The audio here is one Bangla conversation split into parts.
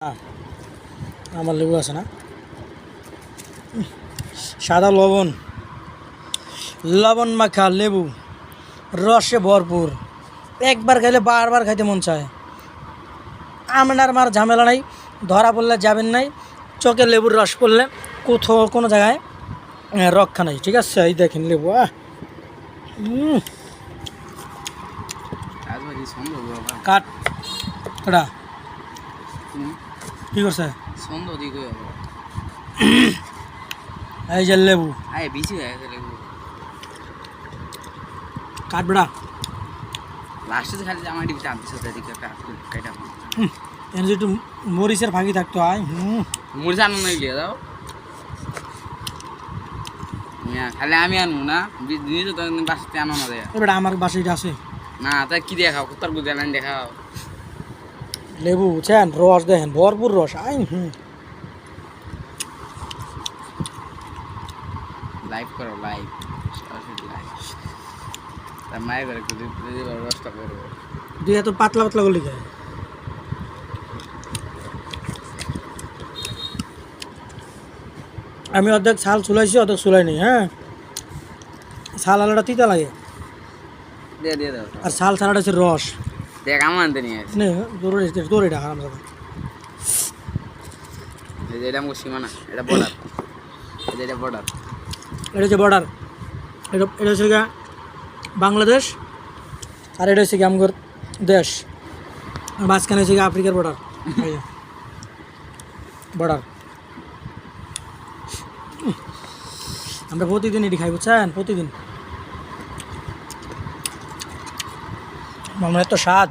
আমার লেবু আছে না, সাদা লবণ, লবণ মাখা লেবু, রসে ভরপুর, একবার খাইলে বারবার খাইতে মন চায়। আপনার মার ঝামেলা নাই, ধরা পড়লে যাবেন নাই, চোখে লেবুর রস পড়লে কোথাও কোনো জায়গায় রক্ষা নাই। ঠিক আছে, এই দেখেন লেবু। কাট কটা কি করছে? এই যে লেবু কাট বেড়া এর যে একটু মরিচের ফাঁকি থাকতো। আয় মরিচ আনো না গিয়ে দাও খালি আমি আনবো না, নিজে তো বাসাতে আনো না দেয়া। এবার আমার বাসায় আছে না, তাই কি দেখাও? কোথার বুঝে আনেন দেখাও। লেবু বুঝছেন, রস দেখেন ভরপুর রস। আই লাইভ করো, লাইভ লাইভ। তার মায়ের ঘরে একটু রসটা করবো। তুই এত পাতলা পাতলা করলি খায়। আমি অর্ধেক ছাল চুলাইছি, অর্ধেক চুলাই নি। হ্যাঁ, ছাল আলাদা তিতা লাগে, দিয়ে দিয়ে দাও। আর ছাল ছাড়াটা হচ্ছে রস। দেখ আমার আনতে নিয়ে আসি। তোর এটা হারাম দাদা। এটা আমার সীমানা, এটা বর্ডার, এটা বর্ডার, এটা হচ্ছে বর্ডার। এটা হচ্ছে গিয়া বাংলাদেশ, আর এটা হচ্ছে গিয়ে আমার দেশ। আর মাঝখানে হচ্ছে গিয়ে আফ্রিকার বর্ডার। বর্ডার আমরা প্রতিদিন এটি খাই, বুঝছেন? প্রতিদিন আমার এত স্বাদ।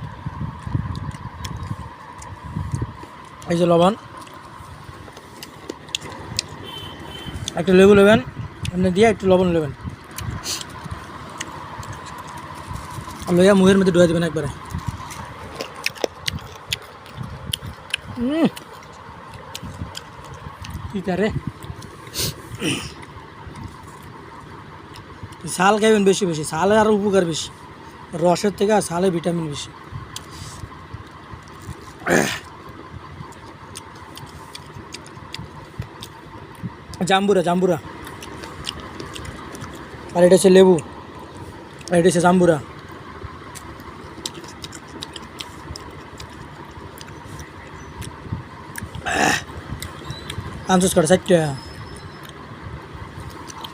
এই যে লবণ, একটু লেবু নেবেন, এমনি দিয়ে একটু লবণ নেবেন, লইয়া মুখের মধ্যে ঢুয়ে দেবেন একবারে। কি তারে ছাল খাইবেন বেশি বেশি, ছালে আরও উপকার বেশি, রসের থেকে আর ছালে ভিটামিন বেশি। জাম্বুরা জাম্বুরা, আর এটা হচ্ছে লেবু, আর এটা হচ্ছে জাম্বুরা। আনসার করে 60 টাকা।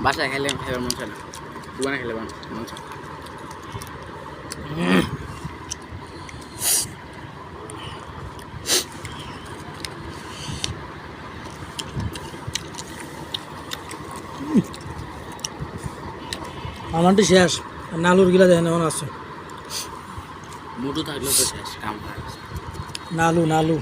বাসায় খেলে খাইবার মন চায় না, দোকানে খেলে মন চায়। আমারটি শেষ, নালুর গিলা দেখেন এমন আছে। মোটু থাকলেও তো শেষ কাম। নালু নালু